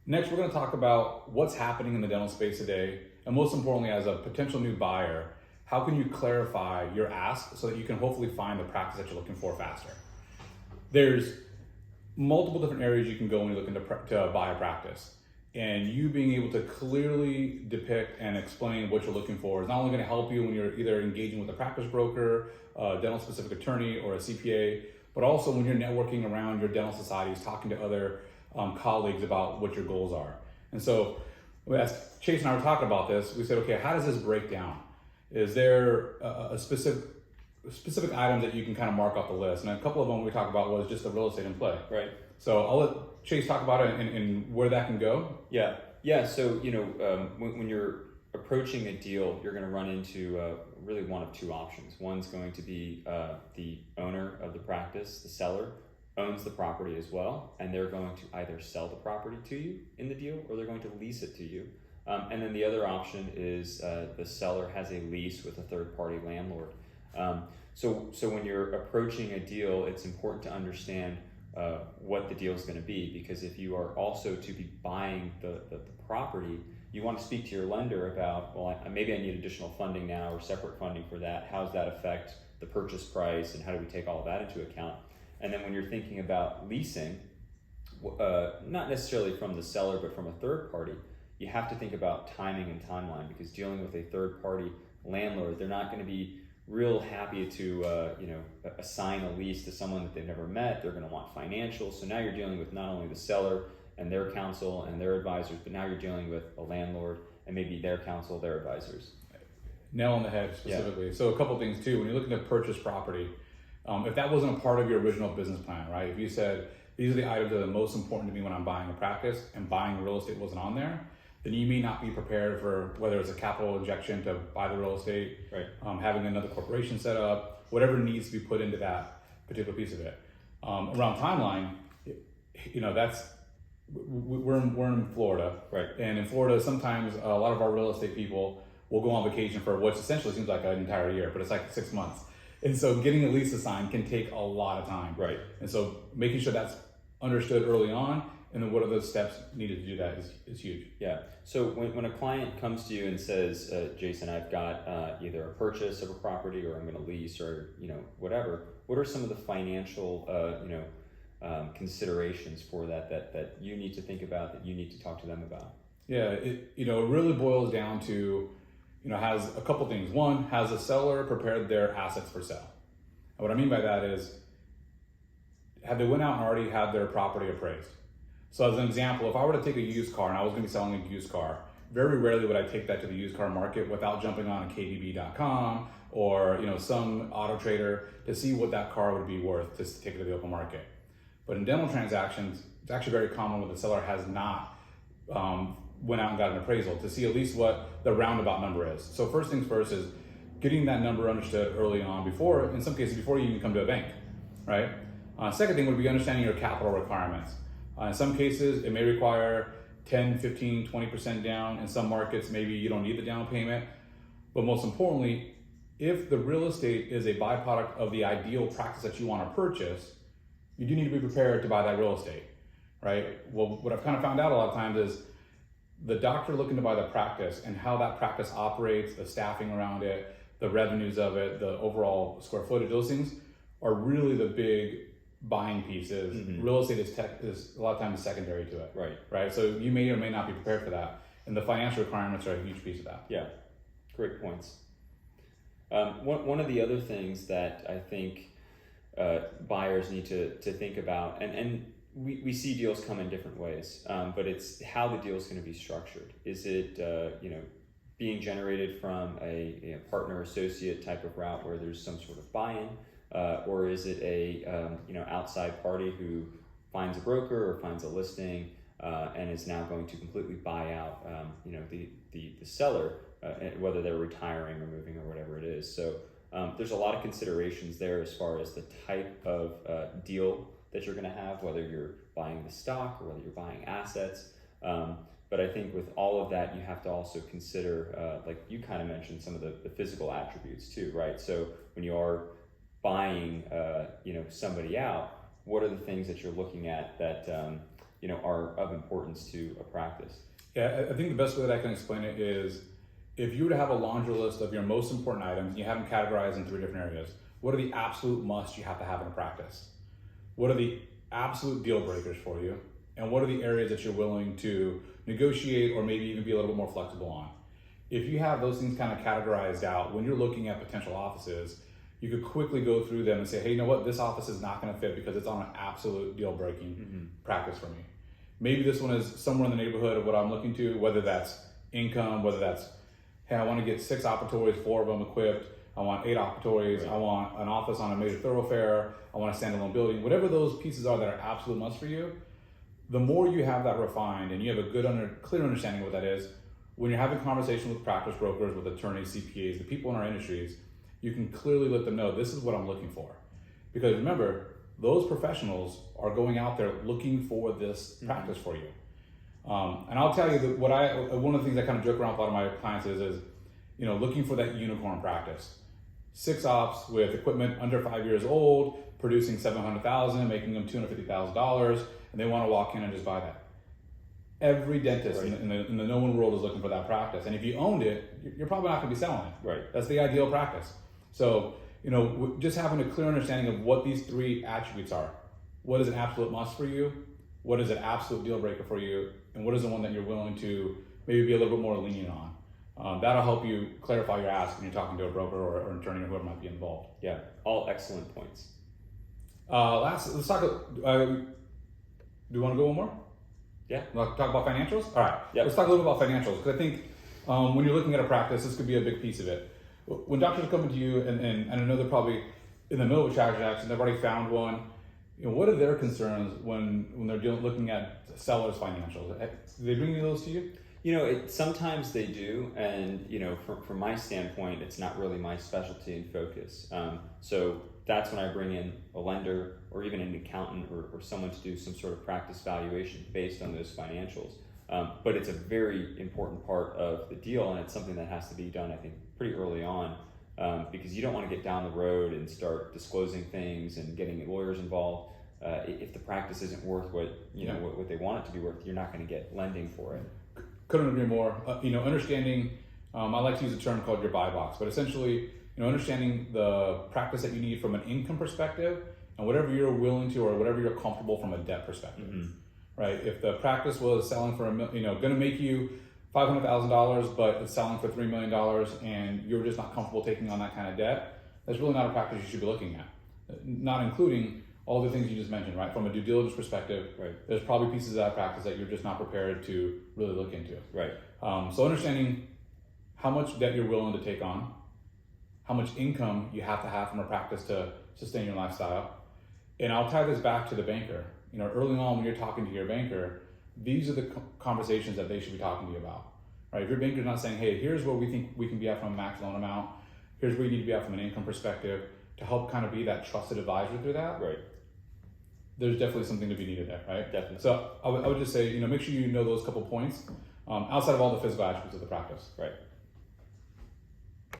Next, we're going to talk about what's happening in the dental space today, and most importantly, as a potential new buyer, how can you clarify your ask so that you can hopefully find the practice that you're looking for faster? There's multiple different areas you can go when you're looking to buy a practice, and you being able to clearly depict and explain what you're looking for is not only going to help you when you're either engaging with a practice broker, a dental specific attorney, or a CPA, but also when you're networking around your dental societies, talking to other colleagues about what your goals are. And so as Chase and I were talking about this, we said, okay, how does this break down? Is there a specific items that you can kind of mark off the list? And a couple of them we talked about was just the real estate in play. Right. So I'll let Chase talk about it and where that can go. Yeah. So, when you're approaching a deal, you're going to run into really one of two options. One's going to be the owner of the practice, the seller, owns the property as well, and they're going to either sell the property to you in the deal or they're going to lease it to you. And then the other option is the seller has a lease with a third-party landlord. So when you're approaching a deal, it's important to understand what the deal is going to be, because if you are also to be buying the property, you want to speak to your lender about, well, maybe I need additional funding now or separate funding for that. How does that affect the purchase price, and how do we take all of that into account? And then when you're thinking about leasing, not necessarily from the seller, but from a third party, you have to think about timing and timeline, because dealing with a third party landlord, they're not going to be real happy to assign a lease to someone that they've never met. They're going to want financials. So now you're dealing with not only the seller and their counsel and their advisors, but now you're dealing with a landlord and maybe their counsel, their advisors. Nail on the head specifically. Yeah. So a couple things too, when you're looking to purchase property, if that wasn't a part of your original business plan, right? If you said, these are the items that are the most important to me when I'm buying a practice, and buying real estate wasn't on there, then you may not be prepared for whether it's a capital injection to buy the real estate, right? Having another corporation set up, whatever needs to be put into that particular piece of it. Around timeline, we're in Florida, right? And in Florida, sometimes a lot of our real estate people will go on vacation for what essentially seems like an entire year, but it's like 6 months. And so getting a lease assigned can take a lot of time. Right. And so making sure that's understood early on, and then what are the steps needed to do that is huge. Yeah. So when a client comes to you and says, Jason, I've got either a purchase of a property, or I'm going to lease, or whatever, what are some of the financial considerations for that you need to think about, that you need to talk to them about? Yeah, it really boils down to, has a couple things. One, has the seller prepared their assets for sale? And what I mean by that is, have they went out and already had their property appraised? So as an example, if I were to take a used car and I was going to be selling a used car, very rarely would I take that to the used car market without jumping on KBB.com or some auto trader to see what that car would be worth, just to take it to the open market. But in dental transactions, it's actually very common when the seller has not went out and got an appraisal to see at least what the roundabout number is. So first things first is getting that number understood early on, in some cases before you even come to a bank, right? Second thing would be understanding your capital requirements. In some cases, it may require 10, 15, 20% down. In some markets, maybe you don't need the down payment. But most importantly, if the real estate is a byproduct of the ideal practice that you want to purchase, you do need to be prepared to buy that real estate, right? Well, what I've kind of found out a lot of times is the doctor looking to buy the practice and how that practice operates, the staffing around it, the revenues of it, the overall square footage, those things are really the big buying pieces. Mm-hmm. Real estate is a lot of times secondary to it. Right. So you may or may not be prepared for that. And the financial requirements are a huge piece of that. Yeah, great points. One of the other things that I think buyers need to think about, and we see deals come in different ways, but it's how the deal is going to be structured. Is it being generated from a partner associate type of route where there's some sort of buy-in, or is it a outside party who finds a broker or finds a listing and is now going to completely buy out the seller, whether they're retiring or moving or whatever it is. So there's a lot of considerations there as far as the type of deal that you're going to have, whether you're buying the stock or whether you're buying assets. But I think with all of that, you have to also consider, like you kind of mentioned, some of the physical attributes too, right? So when you are buying somebody out, what are the things that you're looking at that are of importance to a practice. Yeah, I think the best way that I can explain it is if you were to have a laundry list of your most important items, and you have them categorized in 3 different areas. What are the absolute musts you have to have in a practice? What are the absolute deal breakers for you? And what are the areas that you're willing to negotiate or maybe even be a little bit more flexible on? If you have those things kind of categorized out, when you're looking at potential offices, you could quickly go through them and say, hey, you know what, this office is not going to fit because it's on an absolute deal breaking practice for me. Maybe this one is somewhere in the neighborhood of what I'm looking to, whether that's income, whether that's, hey, I want to get 6 operatories, 4 of them equipped. I want 8 operatories. Right. I want an office on a major thoroughfare. I want a standalone building. Whatever those pieces are that are absolute must for you, the more you have that refined and you have a good, clear understanding of what that is, when you're having conversations with practice brokers, with attorneys, CPAs, the people in our industries, you can clearly let them know this is what I'm looking for. Because remember, those professionals are going out there looking for this practice for you. And I'll tell you that one of the things I kind of joke around with a lot of my clients is looking for that unicorn practice. 6 ops with equipment under 5 years old, producing $700,000, making them $250,000, and they want to walk in and just buy that. Every dentist in the known world is looking for that practice. And if you owned it, you're probably not going to be selling it. Right. That's the ideal practice. So, just having a clear understanding of what these 3 attributes are. What is an absolute must for you? What is an absolute deal breaker for you? And what is the one that you're willing to maybe be a little bit more lenient on? That'll help you clarify your ask when you're talking to a broker or an attorney or whoever might be involved. Yeah, all excellent points. Let's talk. Do you want to go one more? Yeah. Talk about financials? All right. Yep. Let's talk a little bit about financials, because I think when you're looking at a practice, this could be a big piece of it. When doctors are coming to you, and I know they're probably in the middle of a transaction, they've already found one. What are their concerns when they're looking at sellers' financials? Do they bring those to you? Sometimes they do, and from my standpoint, it's not really my specialty and focus. So that's when I bring in a lender or even an accountant or someone to do some sort of practice valuation based on those financials. But it's a very important part of the deal, and it's something that has to be done, I think, pretty early on, because you don't want to get down the road and start disclosing things and getting lawyers involved. If the practice isn't worth what they want it to be worth, you're not going to get lending for it. Couldn't agree more. Understanding, I like to use a term called your buy box, but essentially, understanding the practice that you need from an income perspective and whatever you're willing to or whatever you're comfortable from a debt perspective, right? If the practice was selling for going to make you $500,000, but it's selling for $3 million and you're just not comfortable taking on that kind of debt, that's really not a practice you should be looking at. Not including all the things you just mentioned, right? From a due diligence perspective, there's probably pieces of that practice that you're just not prepared to really look into. Right. So understanding how much debt you're willing to take on, how much income you have to have from a practice to sustain your lifestyle. And I'll tie this back to the banker. Early on when you're talking to your banker, these are the conversations that they should be talking to you about, right? If your banker's not saying, hey, here's where we think we can be at from a max loan amount, here's where you need to be at from an income perspective, to help kind of be that trusted advisor through that. Right. There's definitely something to be needed there, right? Definitely. So I would just say, make sure you know those couple points outside of all the physical attributes of the practice. Right.